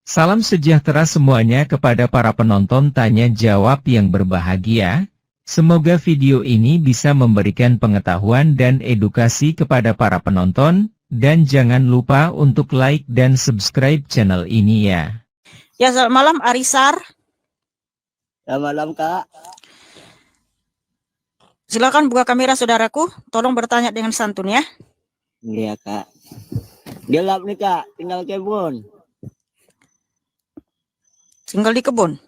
Salam sejahtera semuanya kepada para penonton tanya jawab yang berbahagia. Semoga video ini bisa memberikan pengetahuan dan edukasi kepada para penonton, dan jangan lupa untuk like dan subscribe channel ini ya. Ya, selamat malam Arisar. Selamat malam, Kak. Silakan buka kamera saudaraku. Tolong bertanya dengan santun ya. Iya, Kak. Gelap nih, Kak. Tinggal kebun. Tinggal di kebun.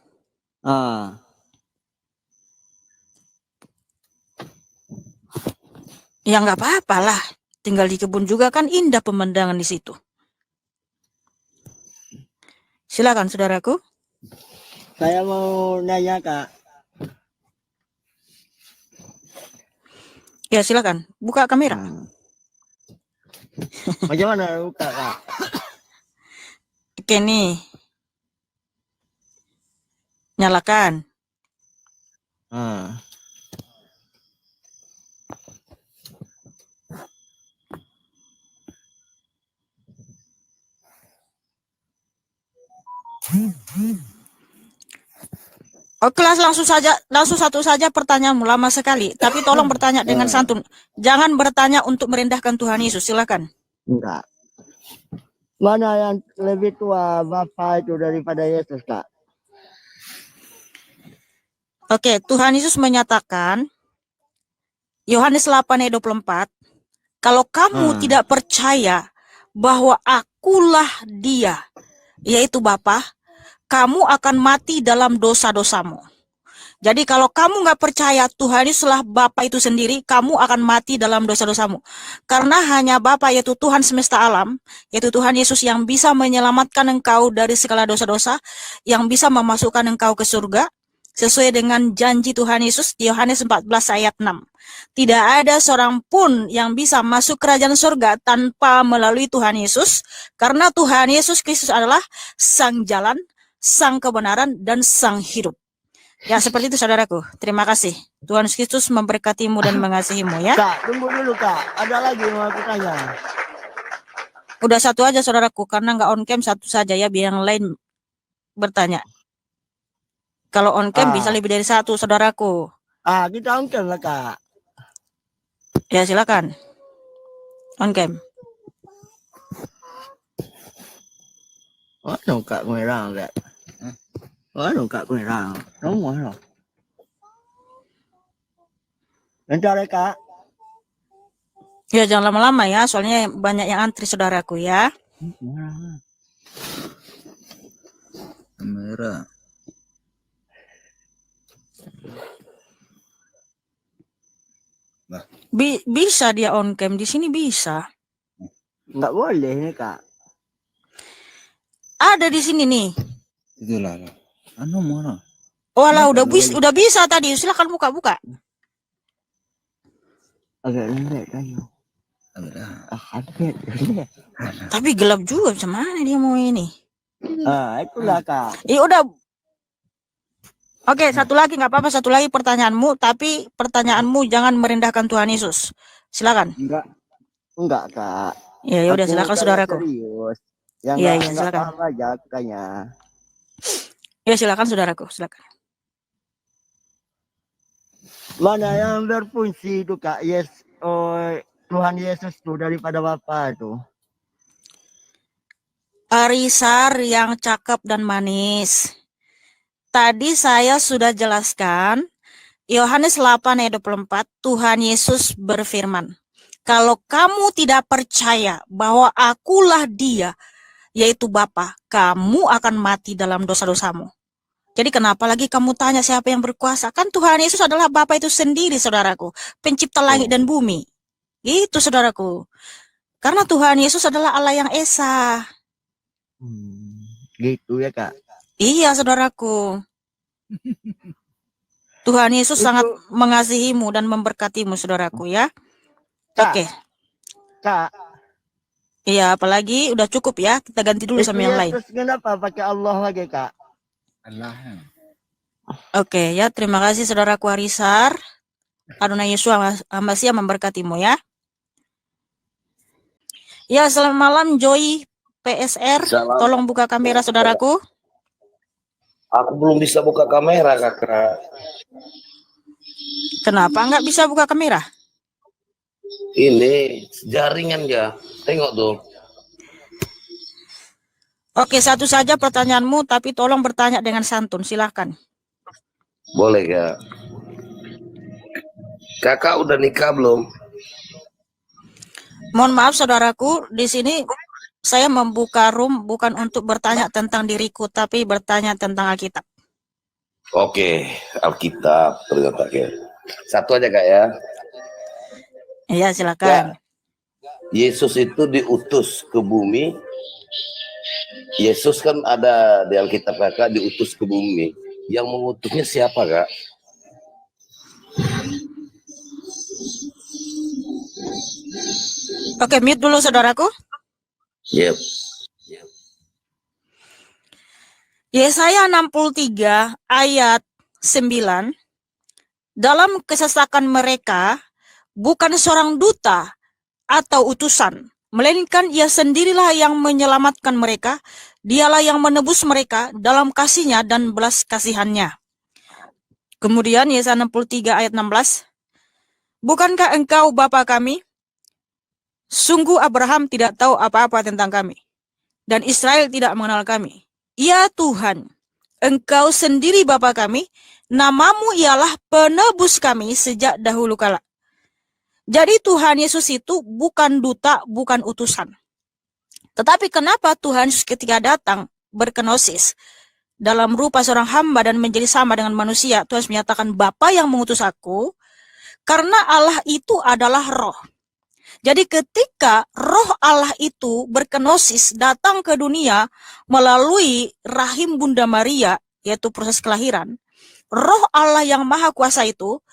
Ya nggak apa-apa lah. Tinggal di kebun juga kan indah pemandangan di situ. Silakan saudaraku. Saya mau nanya, Kak. Ya silakan. Buka kamera. Bagaimana buka, Kak? Oke nih. Nyalakan. Oke, langsung satu saja pertanyaanmu, lama sekali. Tapi tolong bertanya dengan santun. Jangan bertanya untuk merendahkan Tuhan Yesus. Silakan. Enggak. Mana yang lebih tua Bapak itu daripada Yesus, Kak? Oke, Tuhan Yesus menyatakan Yohanes 8 ayat 24, kalau kamu tidak percaya bahwa akulah dia, yaitu Bapa, kamu akan mati dalam dosa-dosamu. Jadi kalau kamu nggak percaya Tuhan Yesuslah Bapa itu sendiri, kamu akan mati dalam dosa-dosamu. Karena hanya Bapa yaitu Tuhan semesta alam, yaitu Tuhan Yesus yang bisa menyelamatkan engkau dari segala dosa-dosa, yang bisa memasukkan engkau ke surga, sesuai dengan janji Tuhan Yesus di Yohanes 14 ayat 6. Tidak ada seorang pun yang bisa masuk kerajaan surga tanpa melalui Tuhan Yesus, karena Tuhan Yesus Kristus adalah sang jalan, sang kebenaran, dan sang hidup. Ya, seperti itu saudaraku. Terima kasih. Tuhan Yesus Kristus memberkatimu dan mengasihimu ya. Kak, tunggu dulu, Kak. Ada lagi yang mau aku tanya. Udah satu aja saudaraku, karena nggak on cam satu saja ya, biar yang lain bertanya. Kalau on cam bisa lebih dari satu saudaraku. Kita on cam lah, Kak. Ya, silakan. On cam. Ano, Kak, merah, Kak? Ano, Kak, merah? Ano? Bentar ya, Kak. Ya, jangan lama-lama ya, soalnya banyak yang antri saudaraku ya. Merah. Bisa dia on cam di sini bisa. Nggak boleh nih, Kak. Ada di sini nih. Itulah. Anu mana? Walah, udah bisa tadi. Silakan buka. Agak lembek kayu. Tapi gelap juga, macam mana dia mau ini? Itulah, Kak. Udah. Oke, satu lagi nggak apa-apa, satu lagi pertanyaanmu, tapi pertanyaanmu jangan merendahkan Tuhan Yesus. Silakan. Enggak, Kak. Ya udah, silakan saudaraku. Serius. Yang Iya, silakan. silakan. Aja kayaknya. Ya, silakan saudaraku, silakan. Mana yang berfungsi itu, Kak? Tuhan Yesus itu daripada Bapa itu. Arisar yang cakep dan manis. Tadi saya sudah jelaskan, Yohanes 8 ayat 24, Tuhan Yesus berfirman, kalau kamu tidak percaya bahwa akulah dia, yaitu Bapa, kamu akan mati dalam dosa-dosamu. Jadi kenapa lagi kamu tanya siapa yang berkuasa? Kan Tuhan Yesus adalah Bapa itu sendiri, saudaraku. Pencipta langit dan bumi. Itu, saudaraku. Karena Tuhan Yesus adalah Allah yang Esa. Gitu ya, Kak. Iya, saudaraku. Tuhan Yesus sangat mengasihimu dan memberkatimu, saudaraku ya. Oke. Kak. Iya, apalagi udah cukup ya. Kita ganti dulu sama yang lain. Terus kenapa pakai Allah lagi, Kak? Allah. Oke ya, terima kasih saudaraku Arisar. Adonai Yesus Hamasia memberkatimu ya. Ya, selamat malam Joy PSR, Salam. tolong buka kamera saudaraku. Aku belum bisa buka kamera, Kakak. Kenapa nggak bisa buka kamera? Ini jaringan ya. Tengok tuh. Oke, satu saja pertanyaanmu, tapi tolong bertanya dengan santun. Silakan. Boleh, Kak. Kakak udah nikah belum? Mohon maaf saudaraku, di sini saya membuka room bukan untuk bertanya tentang diriku, tapi bertanya tentang Alkitab. Oke, Alkitab ternyata. Oke. Satu aja, Kak ya. Iya, silakan. Yesus itu diutus ke bumi. Yesus kan ada di Alkitab, Kakak, diutus ke bumi. Yang mengutusnya siapa, Kak? Oke, mute dulu saudaraku. Yep. Yesaya 63 ayat 9. Dalam kesesakan mereka bukan seorang duta atau utusan, melainkan ia sendirilah yang menyelamatkan mereka. Dialah yang menebus mereka dalam kasih-Nya dan belas kasihan-Nya. Kemudian Yesaya 63 ayat 16. Bukankah engkau Bapa kami? Sungguh Abraham tidak tahu apa-apa tentang kami, dan Israel tidak mengenal kami. Ya Tuhan, Engkau sendiri Bapa kami, namamu ialah penebus kami sejak dahulu kala. Jadi Tuhan Yesus itu bukan duta, bukan utusan. Tetapi kenapa Tuhan Yesus ketika datang berkenosis dalam rupa seorang hamba dan menjadi sama dengan manusia, Tuhan menyatakan Bapa yang mengutus aku, karena Allah itu adalah roh. Jadi ketika roh Allah itu berkenosis datang ke dunia melalui rahim Bunda Maria, yaitu proses kelahiran, roh Allah yang maha kuasa itu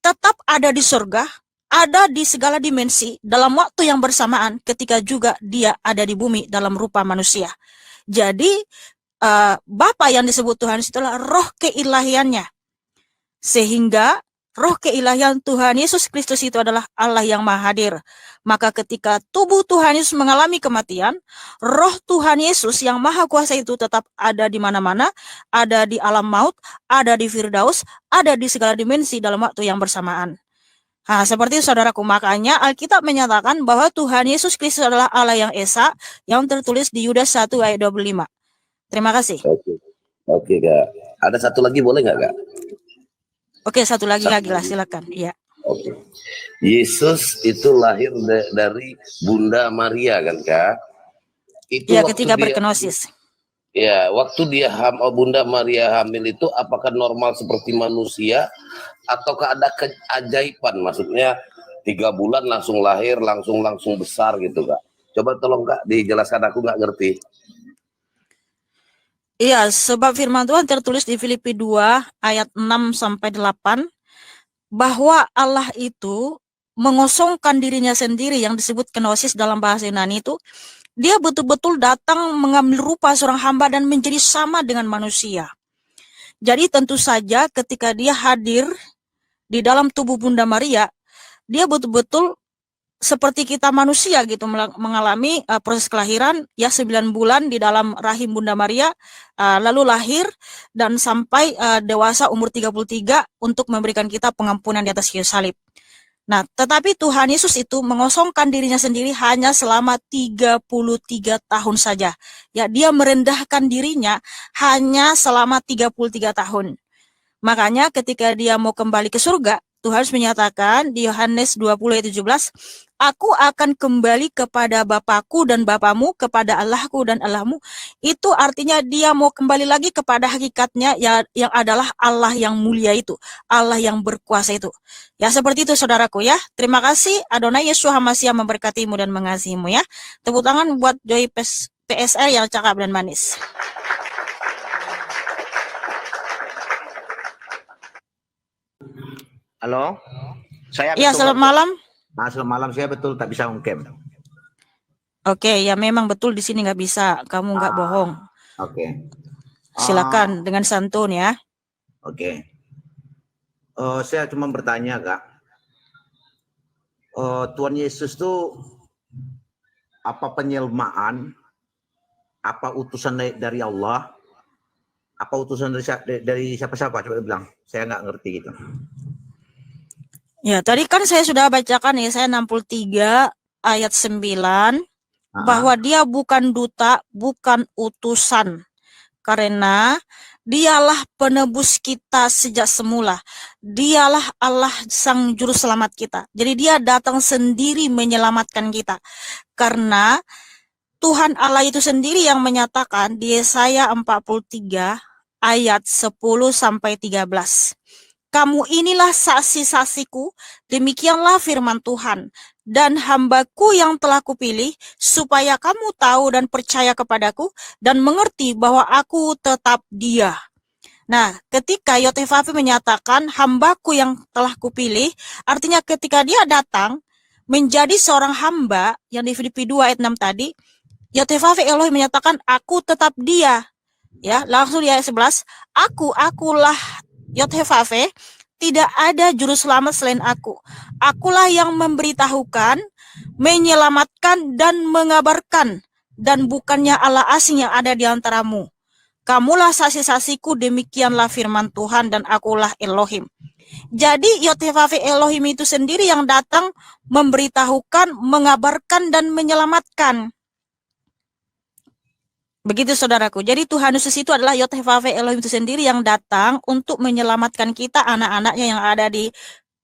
tetap ada di surga, ada di segala dimensi dalam waktu yang bersamaan ketika juga dia ada di bumi dalam rupa manusia. Jadi Bapa yang disebut Tuhan itulah roh keilahiannya. Sehingga roh keilahian Tuhan Yesus Kristus itu adalah Allah yang maha hadir. Maka ketika tubuh Tuhan Yesus mengalami kematian, roh Tuhan Yesus yang maha kuasa itu tetap ada di mana-mana, ada di alam maut, ada di Firdaus, ada di segala dimensi dalam waktu yang bersamaan. Nah, seperti itu saudaraku, makanya Alkitab menyatakan bahwa Tuhan Yesus Kristus adalah Allah yang Esa, yang tertulis di Yudas 1 ayat 25. Terima kasih. Oke, Kak. Ada satu lagi boleh nggak, Kak? Oke, satu lagi lah, silakan. Iya. Oke. Yesus itu lahir dari Bunda Maria kan, Kak? Itu ya, ketika berkenosis. Ya, waktu dia Bunda Maria hamil itu apakah normal seperti manusia ataukah ada keajaiban? Maksudnya 3 bulan langsung lahir, langsung besar gitu, Kak? Coba tolong, Kak, dijelaskan, aku nggak ngerti. Iya, sebab firman Tuhan tertulis di Filipi 2 ayat 6 sampai 8 bahwa Allah itu mengosongkan dirinya sendiri yang disebut kenosis dalam bahasa Yunani itu, dia betul-betul datang mengambil rupa seorang hamba dan menjadi sama dengan manusia. Jadi tentu saja ketika dia hadir di dalam tubuh Bunda Maria, dia betul-betul seperti kita manusia gitu, mengalami proses kelahiran ya 9 bulan di dalam rahim Bunda Maria, lalu lahir dan sampai dewasa umur 33 untuk memberikan kita pengampunan di atas kayu salib. Nah, tetapi Tuhan Yesus itu mengosongkan dirinya sendiri hanya selama 33 tahun saja. Ya, dia merendahkan dirinya hanya selama 33 tahun. Makanya ketika dia mau kembali ke surga, Tuhan menyatakan di Yohanes 20 ayat 17, aku akan kembali kepada Bapakku dan Bapamu, kepada Allahku dan Allahmu. Itu artinya dia mau kembali lagi kepada hakikatnya yang adalah Allah yang mulia itu, Allah yang berkuasa itu. Ya, seperti itu saudaraku ya. Terima kasih. Adonai Yesus HaMashiach memberkatimu dan mengasihimu ya. Tepuk tangan buat Joy PSR yang cakap dan manis. Halo, saya Iya, selamat malam. Selamat malam, saya betul tak bisa on-cam. Oke, ya memang betul di sini nggak bisa, kamu nggak bohong. Oke. Silakan dengan santun ya. Oke. Saya cuma bertanya, Kak. Tuhan Yesus tuh apa penyelmaan apa utusan dari Allah, apa utusan dari siapa-siapa, coba bilang. Saya nggak ngerti gitu. Ya, tadi kan saya sudah bacakan ya, saya 63 ayat 9, bahwa dia bukan duta, bukan utusan. Karena dialah penebus kita sejak semula. Dialah Allah sang juru selamat kita. Jadi dia datang sendiri menyelamatkan kita. Karena Tuhan Allah itu sendiri yang menyatakan di Yesaya 43 ayat 10-13. Kamu inilah saksi-saksiku, demikianlah firman Tuhan, dan hambaku yang telah kupilih, supaya kamu tahu dan percaya kepadaku, dan mengerti bahwa aku tetap Dia. Nah, ketika Yotefafi menyatakan hambaku yang telah kupilih, artinya ketika dia datang menjadi seorang hamba, yang di Filipi 2 ayat 6 tadi, Yotefafi Elohim menyatakan aku tetap Dia. Ya, langsung di ayat 11, akulah Yotefafe, tidak ada juru selamat selain aku. Akulah yang memberitahukan, menyelamatkan, dan mengabarkan, dan bukannya Allah asing yang ada di antaramu. Kamulah saksi-saksiku, demikianlah firman Tuhan, dan akulah Elohim. Jadi Yotefafe Elohim itu sendiri yang datang memberitahukan, mengabarkan, dan menyelamatkan. Begitu saudaraku. Jadi Tuhan Yesus itu adalah Yotefafe Elohim itu sendiri yang datang untuk menyelamatkan kita, anak-anaknya yang ada di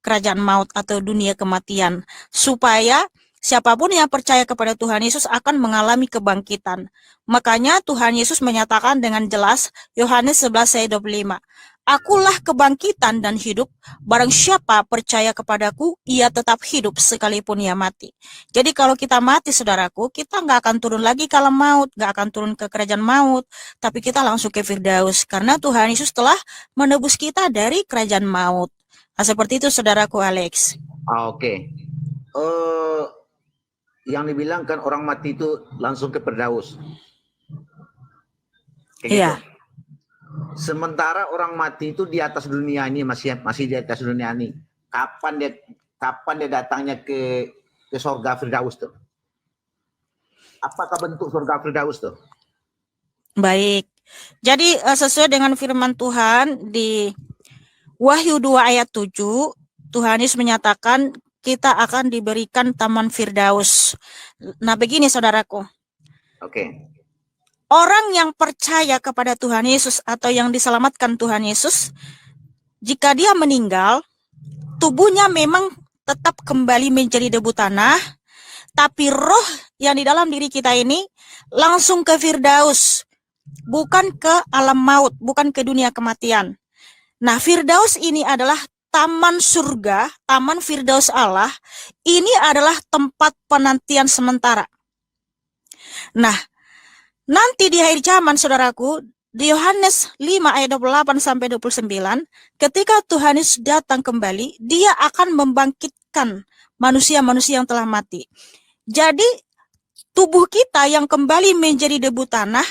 kerajaan maut atau dunia kematian. Supaya siapapun yang percaya kepada Tuhan Yesus akan mengalami kebangkitan. Makanya Tuhan Yesus menyatakan dengan jelas, Yohanes 11 ayat 25. Akulah kebangkitan dan hidup, barang siapa percaya kepadaku, ia tetap hidup sekalipun ia mati. Jadi kalau kita mati saudaraku, kita nggak akan turun lagi ke alam maut, nggak akan turun ke kerajaan maut, tapi kita langsung ke Firdaus, karena Tuhan Yesus telah menebus kita dari kerajaan maut. Nah, seperti itu saudaraku Alex. Oke. Yang dibilang kan orang mati itu langsung ke Firdaus. Iya. Gitu. Sementara orang mati itu di atas dunia ini, masih di atas dunia ini. Kapan dia datangnya ke surga Firdaus tuh? Apakah bentuk surga Firdaus tuh? Baik. Jadi sesuai dengan firman Tuhan di Wahyu 2 ayat 7, Tuhan Yesus menyatakan kita akan diberikan taman Firdaus. Nah, begini saudaraku. Oke. Orang yang percaya kepada Tuhan Yesus atau yang diselamatkan Tuhan Yesus, jika dia meninggal, tubuhnya memang tetap kembali menjadi debu tanah, tapi roh yang di dalam diri kita ini langsung ke Firdaus, bukan ke alam maut, bukan ke dunia kematian. Nah, Firdaus ini adalah taman surga, taman Firdaus Allah. Ini adalah tempat penantian sementara. Nah, nanti di akhir zaman saudaraku, di Yohanes 5 ayat 28-29, ketika Tuhan Yesus datang kembali, dia akan membangkitkan manusia-manusia yang telah mati. Jadi tubuh kita yang kembali menjadi debu tanah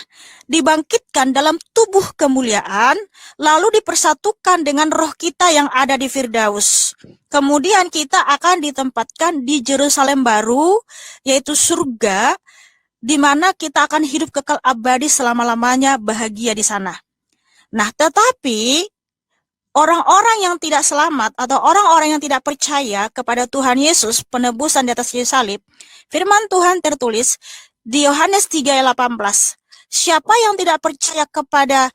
dibangkitkan dalam tubuh kemuliaan, lalu dipersatukan dengan roh kita yang ada di Firdaus. Kemudian kita akan ditempatkan di Yerusalem baru, yaitu surga, di mana kita akan hidup kekal abadi selama-lamanya, bahagia di sana. Nah, tetapi orang-orang yang tidak selamat atau orang-orang yang tidak percaya kepada Tuhan Yesus, penebusan di atas kayu salib, firman Tuhan tertulis di Yohanes 3 ayat 18. Siapa yang tidak percaya kepada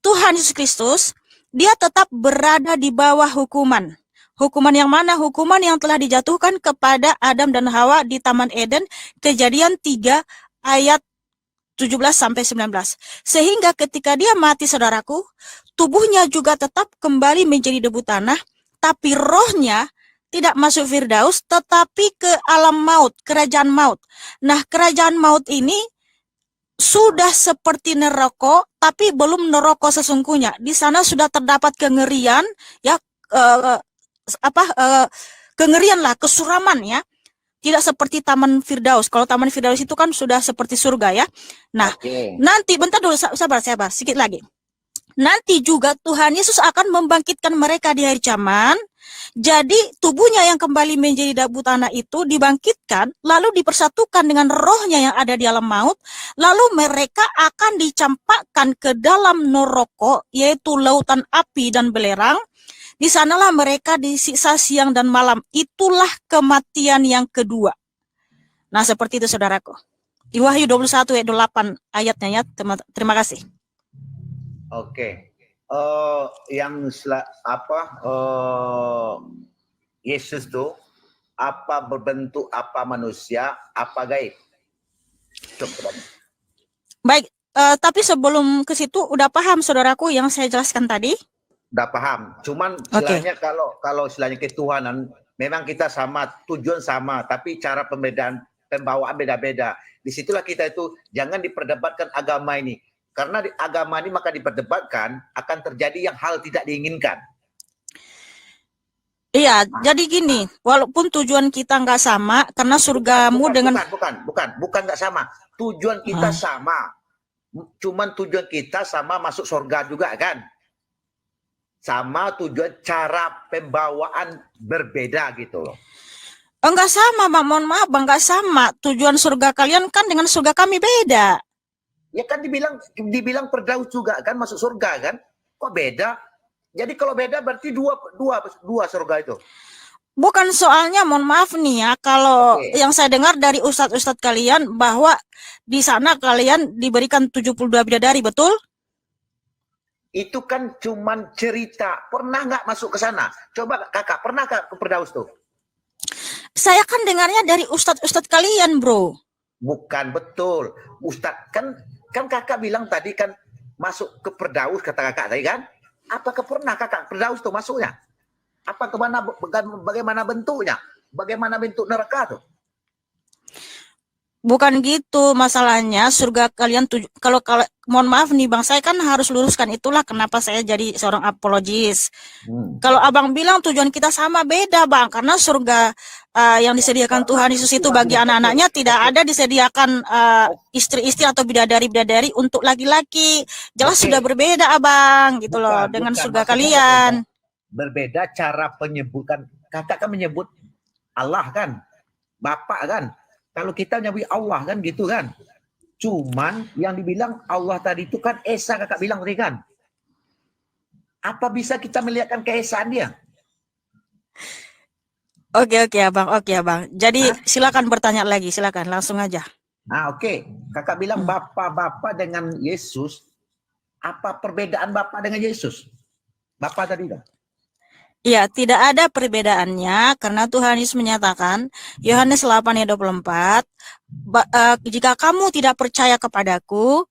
Tuhan Yesus Kristus, dia tetap berada di bawah hukuman. Hukuman yang mana? Hukuman yang telah dijatuhkan kepada Adam dan Hawa di Taman Eden, Kejadian 3 ayat 17-19. Sehingga ketika dia mati saudaraku, tubuhnya juga tetap kembali menjadi debu tanah, tapi rohnya tidak masuk Firdaus, tetapi ke alam maut, kerajaan maut. Nah, kerajaan maut ini sudah seperti neraka, tapi belum neraka sesungguhnya. Di sana sudah terdapat kengerian, ya, kengerian lah, kesuraman ya. Tidak seperti Taman Firdaus. Kalau Taman Firdaus itu kan sudah seperti surga ya. Nah, nanti bentar dulu, sabar sedikit lagi. Nanti juga Tuhan Yesus akan membangkitkan mereka di akhir zaman Jadi tubuhnya yang kembali menjadi debu tanah itu dibangkitkan, lalu dipersatukan dengan rohnya yang ada di alam maut, lalu mereka akan dicampakkan ke dalam neraka, yaitu lautan api dan belerang. Di sanalah mereka disiksa siang dan malam. Itulah kematian yang kedua. Nah, seperti itu saudaraku. Di Wahyu 21 ayat 8 ayatnya ya. Terima kasih. Oke. Yesus tuh apa berbentuk apa manusia, apa gaib? Baik, tapi sebelum ke situ udah paham saudaraku yang saya jelaskan tadi? Udah paham. Cuman istilahnya kalau istilahnya ketuhanan memang kita sama, tujuan sama, tapi cara pembawaan beda-beda. Disitulah kita itu jangan diperdebatkan agama ini. Karena agama ini maka diperdebatkan akan terjadi yang hal tidak diinginkan. Iya, jadi gini, walaupun tujuan kita nggak sama, karena surgamu bukan nggak sama. Tujuan kita sama. Cuman tujuan kita sama masuk surga juga kan. Sama tujuan cara pembawaan berbeda gitu loh. Enggak sama, Bang. Mohon maaf, Bang, enggak sama. Tujuan surga kalian kan dengan surga kami beda. Ya kan dibilang Firdaus juga kan masuk surga kan? Kok beda? Jadi kalau beda berarti dua surga itu. Bukan soalnya, mohon maaf nih ya, kalau yang saya dengar dari ustadz-ustadz kalian bahwa di sana kalian diberikan 72 bidadari, betul? Itu kan cuman cerita. Pernah nggak masuk ke sana? Coba kakak, pernah ke Firdaus tuh? Saya kan dengarnya dari ustadz-ustadz kalian, bro. Bukan, betul. Ustadz, kan kakak bilang tadi kan masuk ke Firdaus, kata kakak tadi kan? Apakah pernah kakak Firdaus tuh masuknya? Apa bagaimana bentuknya? Bagaimana bentuk neraka tuh? Bukan gitu masalahnya, surga kalian kalau mohon maaf nih Bang, saya kan harus luruskan, itulah kenapa saya jadi seorang apologis. Kalau Abang bilang tujuan kita sama, beda Bang, karena surga yang disediakan Tuhan Yesus itu bagi anak-anaknya tidak ada disediakan istri-istri atau bidadari-bidadari untuk laki-laki. Jelas sudah berbeda Abang gitu loh dengan surga kalian. Berbeda cara penyebutan. Kakak kan menyebut Allah kan, Bapak kan. Kalau kita nyebut Allah kan gitu kan. Cuman yang dibilang Allah tadi itu kan Esa, kakak bilang tadi kan. Apa bisa kita melihatkan keesaan dia? Oke Abang. Jadi silakan bertanya lagi, silakan langsung aja. Oke. Kakak bilang Bapak dengan Yesus. Apa perbedaan Bapak dengan Yesus? Bapak tadi kan. Iya, tidak ada perbedaannya karena Tuhan Yesus menyatakan Yohanes 8 ayat 24, jika kamu tidak percaya kepadaku,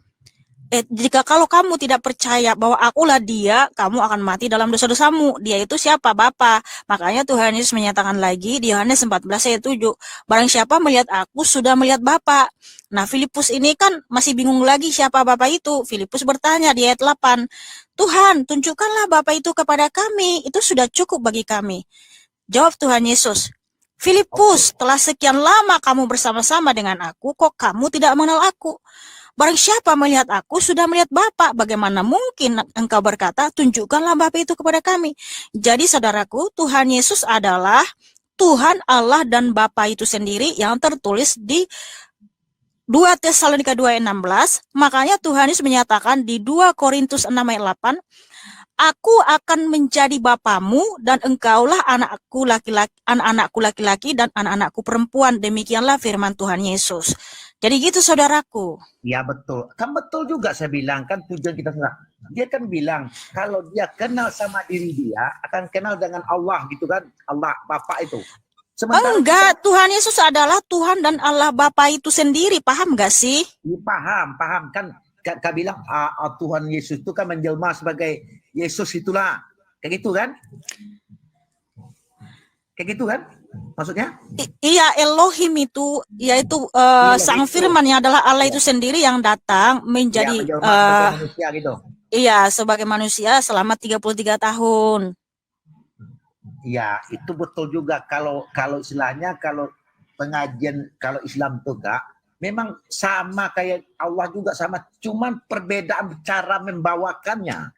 kalau kamu tidak percaya bahwa akulah dia, kamu akan mati dalam dosa-dosamu. Dia itu siapa? Bapa. Makanya Tuhan Yesus menyatakan lagi di Yohanes 14 ayat 7, barang siapa melihat aku sudah melihat Bapa. Nah, Filipus ini kan masih bingung lagi siapa Bapa itu. Filipus bertanya di ayat 8, Tuhan, tunjukkanlah Bapa itu kepada kami, itu sudah cukup bagi kami. Jawab Tuhan Yesus, Filipus, telah sekian lama kamu bersama-sama dengan aku, kok kamu tidak mengenal aku? Barang siapa melihat aku sudah melihat Bapa. Bagaimana mungkin engkau berkata, tunjukkanlah Bapa itu kepada kami. Jadi saudaraku, Tuhan Yesus adalah Tuhan Allah dan Bapa itu sendiri yang tertulis di 2 Tesalonika 2 ayat 16. Makanya Tuhan Yesus menyatakan di 2 Korintus 6 ayat 8, Aku akan menjadi bapamu dan engkaulah anak-anakku laki-laki dan anak-anakku perempuan. Demikianlah firman Tuhan Yesus. Jadi gitu saudaraku. Ya betul. Kan betul juga saya bilang kan tujuan kita sama. Dia kan bilang kalau dia kenal sama diri dia akan kenal dengan Allah gitu kan. Allah Bapa itu. Enggak, Tuhan Yesus adalah Tuhan dan Allah Bapa itu sendiri. Paham gak sih? Paham. Kan Kak bilang Tuhan Yesus itu kan menjelma sebagai Yesus itulah. Kayak gitu kan? Kayak gitu kan? Maksudnya? Iya, Elohim itu yaitu sang firman yang adalah Allah itu sendiri yang datang menjadi manusia gitu. Iya, sebagai manusia selama 33 tahun. Iya, itu betul juga kalau istilahnya kalau pengajian kalau Islam tuh Kak, memang sama kayak Allah juga sama, cuman perbedaan cara membawakannya.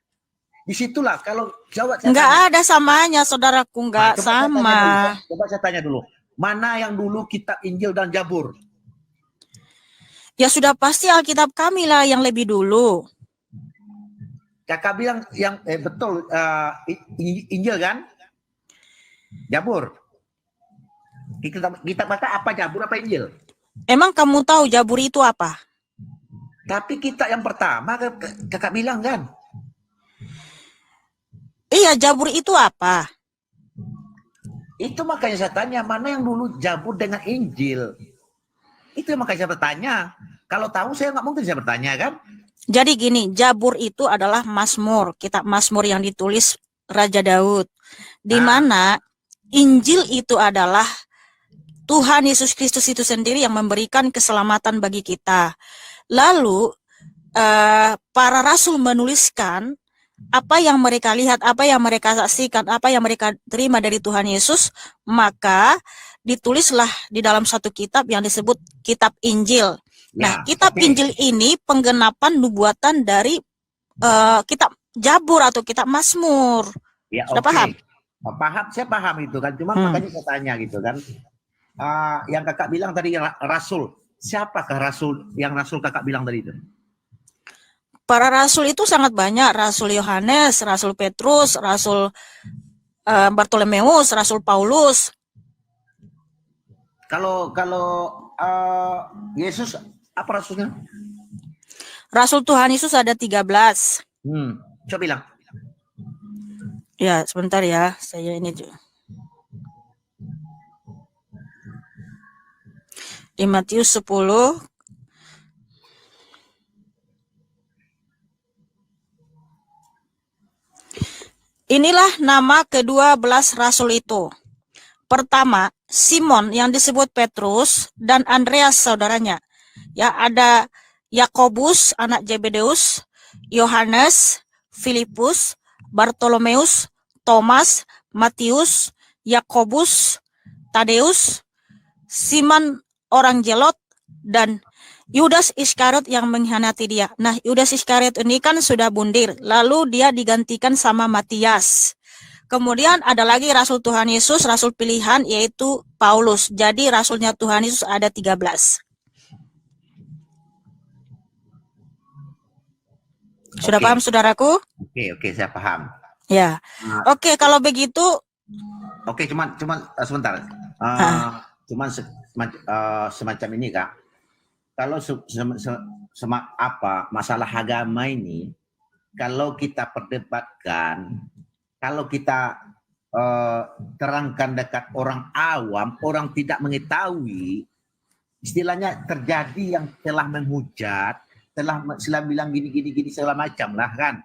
Disitulah kalau jawab Enggak ada samanya, saudaraku, enggak sama. Coba saya tanya dulu. Mana yang dulu kitab Injil dan Zabur? Ya sudah pasti Alkitab kami lah yang lebih dulu. Kakak bilang yang betul Injil kan? Zabur. Kita baca apa Zabur apa Injil? Emang kamu tahu Zabur itu apa? Tapi kita yang pertama kakak bilang kan? Iya, Zabur itu apa? Itu makanya saya tanya, mana yang dulu Zabur dengan Injil? Itu yang makanya saya bertanya. Kalau tahu saya nggak mungkin saya bertanya kan? Jadi gini, Zabur itu adalah Mazmur, kitab Mazmur yang ditulis Raja Daud. Di mana Injil itu adalah Tuhan Yesus Kristus itu sendiri yang memberikan keselamatan bagi kita. Lalu para rasul menuliskan apa yang mereka lihat, apa yang mereka saksikan, apa yang mereka terima dari Tuhan Yesus, maka ditulislah di dalam satu kitab yang disebut kitab Injil. Nah, kitab Injil ini penggenapan nubuatan dari kitab Zabur atau kitab Mazmur. Ya, sudah paham? Paham, saya paham itu kan. Cuma makanya saya tanya gitu kan. Yang kakak bilang tadi rasul, siapakah rasul yang rasul kakak bilang tadi itu? Para rasul itu sangat banyak, Rasul Yohanes, Rasul Petrus, Rasul Bartolomeus, Rasul Paulus. Kalau Yesus apa rasulnya? Rasul Tuhan Yesus ada 13. Coba bilang. Ya, sebentar ya, saya ini di Matius 10. Inilah nama ke-12 rasul itu. Pertama, Simon yang disebut Petrus dan Andreas saudaranya. Ya, ada Yakobus anak Zebedeus, Yohanes, Filipus, Bartolomeus, Thomas, Matius, Yakobus, Tadeus, Simon orang Zelot, dan Yudas Iskariot yang mengkhianati dia. Nah, Yudas Iskariot ini kan sudah bundir, lalu dia digantikan sama Matias. Kemudian ada lagi Rasul Tuhan Yesus, Rasul pilihan, yaitu Paulus. Jadi Rasulnya Tuhan Yesus ada 13. Sudah paham, saudaraku? Oke, saya paham. Ya. Oke, kalau begitu. Oke, cuman sebentar. Semacam ini, Kak. Kalau masalah agama ini, kalau kita perdebatkan, kalau kita terangkan dekat orang awam, orang tidak mengetahui, istilahnya terjadi yang telah menghujat, telah bilang gini segala macam lah kan.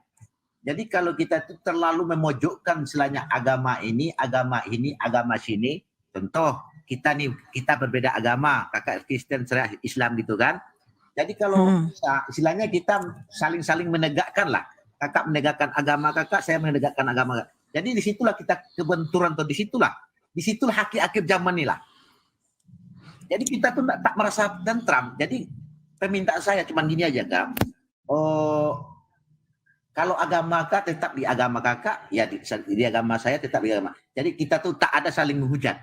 Jadi kalau kita itu terlalu memojokkan istilahnya agama ini, agama sini, contoh kita berbeda agama, kakak Kristen, saya Islam gitu kan. Jadi kalau istilahnya kita saling menegakkan lah, kakak menegakkan agama kakak, saya menegakkan agama kakak. Jadi disitulah kita kebenturan, atau disitulah hakik zaman ini lah. Jadi kita tuh tak merasa tentram. Jadi permintaan saya cuma gini aja, Kak. Kalau agama kakak tetap di agama kakak, ya di agama saya tetap di agama. Jadi kita tuh tak ada saling menghujat.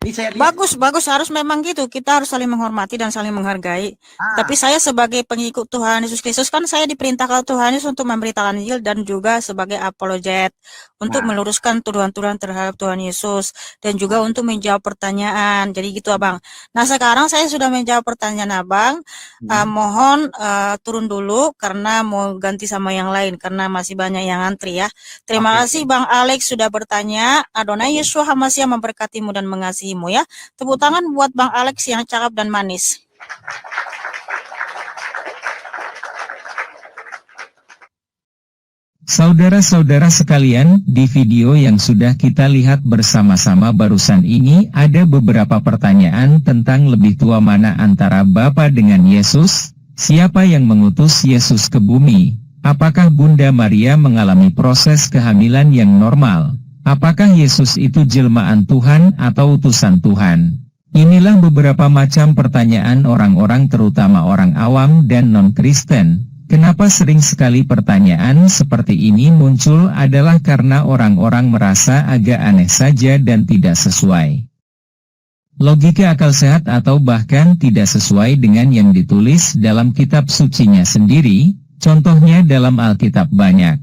Ini saya lihat. Bagus, harus memang gitu. Kita harus saling menghormati dan saling menghargai. Tapi saya sebagai pengikut Tuhan Yesus Kristus kan saya diperintahkan Tuhan Yesus untuk memberitakan Injil dan juga sebagai apologet untuk meluruskan tuduhan-tuduhan terhadap Tuhan Yesus dan juga untuk menjawab pertanyaan. Jadi gitu, Abang. Nah, sekarang saya sudah menjawab pertanyaan Abang. Mohon turun dulu karena mau ganti sama yang lain karena masih banyak yang antri ya. Terima kasih Bang Alex sudah bertanya. Adonai Yeshua HaMashiach memberkatimu dan mengasihi ya. Tepuk tangan buat Bang Alex yang cakep dan manis. Saudara-saudara sekalian, di video yang sudah kita lihat bersama-sama barusan ini ada beberapa pertanyaan tentang lebih tua mana antara Bapa dengan Yesus, siapa yang mengutus Yesus ke bumi, apakah Bunda Maria mengalami proses kehamilan yang normal, apakah Yesus itu jelmaan Tuhan atau utusan Tuhan? Inilah beberapa macam pertanyaan orang-orang terutama orang awam dan non-Kristen Kenapa sering sekali pertanyaan seperti ini muncul adalah karena orang-orang merasa agak aneh saja dan tidak sesuai logika akal sehat atau bahkan tidak sesuai dengan yang ditulis dalam kitab sucinya sendiri. Contohnya dalam Alkitab banyak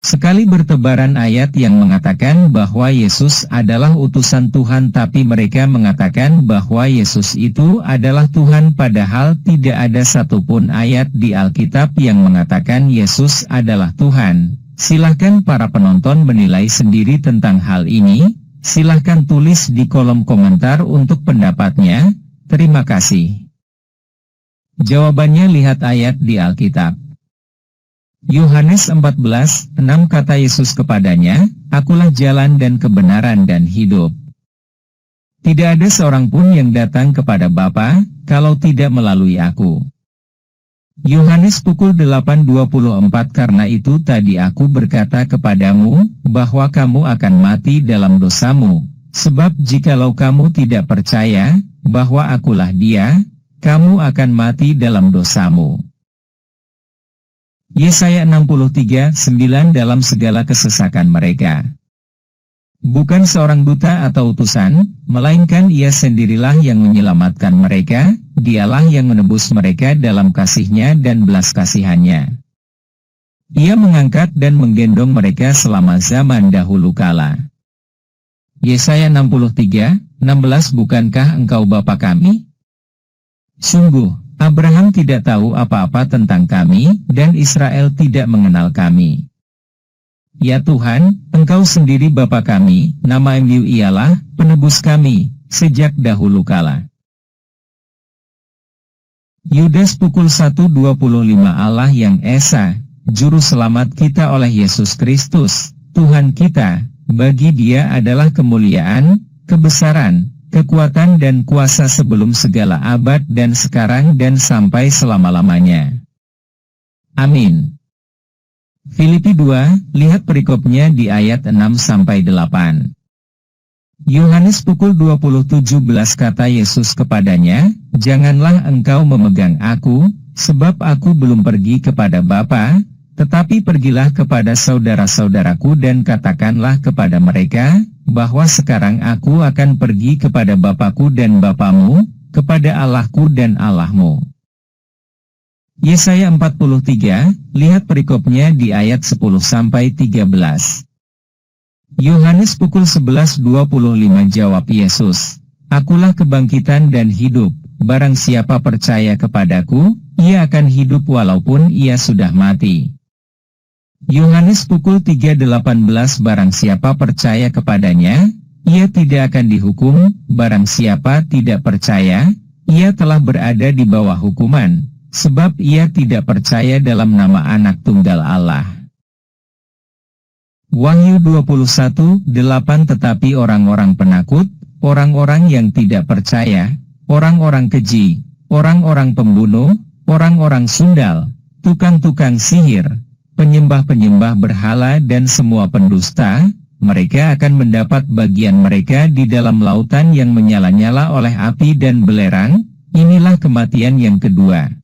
sekali bertebaran ayat yang mengatakan bahwa Yesus adalah utusan Tuhan, tapi mereka mengatakan bahwa Yesus itu adalah Tuhan, padahal tidak ada satupun ayat di Alkitab yang mengatakan Yesus adalah Tuhan. Silahkan para penonton menilai sendiri tentang hal ini. Silahkan tulis di kolom komentar untuk pendapatnya. Terima kasih. Jawabannya lihat ayat di Alkitab. Yohanes 14:6 kata Yesus kepadanya, "Akulah jalan dan kebenaran dan hidup. Tidak ada seorang pun yang datang kepada Bapa, kalau tidak melalui aku." Yohanes pukul 8:24 Karena itu tadi aku berkata kepadamu, bahwa kamu akan mati dalam dosamu. Sebab jikalau kamu tidak percaya, bahwa akulah Dia, kamu akan mati dalam dosamu. Yesaya 63:9 Dalam segala kesesakan mereka, bukan seorang duta atau utusan, melainkan Ia sendirilah yang menyelamatkan mereka. Dialah yang menebus mereka dalam kasih-Nya dan belas kasihan-Nya. Ia mengangkat dan menggendong mereka selama zaman dahulu kala. Yesaya 63:16 Bukankah engkau Bapa kami? Sungguh, Abraham tidak tahu apa-apa tentang kami, dan Israel tidak mengenal kami. Ya Tuhan, Engkau sendiri Bapa kami, nama-Mu ialah penebus kami, sejak dahulu kala. Yudas pukul 1:25 Allah yang Esa, Juru Selamat kita oleh Yesus Kristus, Tuhan kita, bagi Dia adalah kemuliaan, kebesaran, kekuatan dan kuasa sebelum segala abad dan sekarang dan sampai selama-lamanya. Amin. Filipi 2, lihat perikopnya di ayat 6-8. Yohanes pukul 20:17 kata Yesus kepadanya, "Janganlah engkau memegang aku, sebab aku belum pergi kepada Bapa, tetapi pergilah kepada saudara-saudaraku dan katakanlah kepada mereka, bahwa sekarang aku akan pergi kepada Bapakku dan Bapamu, kepada Allahku dan Allahmu." Yesaya 43, lihat perikopnya di ayat 10-13. Yohanes pukul 11:25 jawab Yesus, "Akulah kebangkitan dan hidup, barang siapa percaya kepadaku, ia akan hidup walaupun ia sudah mati." Yohanes pukul 3:18 Barang siapa percaya kepadanya, ia tidak akan dihukum, barang siapa tidak percaya, ia telah berada di bawah hukuman, sebab ia tidak percaya dalam nama Anak Tunggal Allah. Wahyu 21:8 Tetapi orang-orang penakut, orang-orang yang tidak percaya, orang-orang keji, orang-orang pembunuh, orang-orang sundal, tukang-tukang sihir, penyembah-penyembah berhala dan semua pendusta, mereka akan mendapat bagian mereka di dalam lautan yang menyala-nyala oleh api dan belerang. Inilah kematian yang kedua.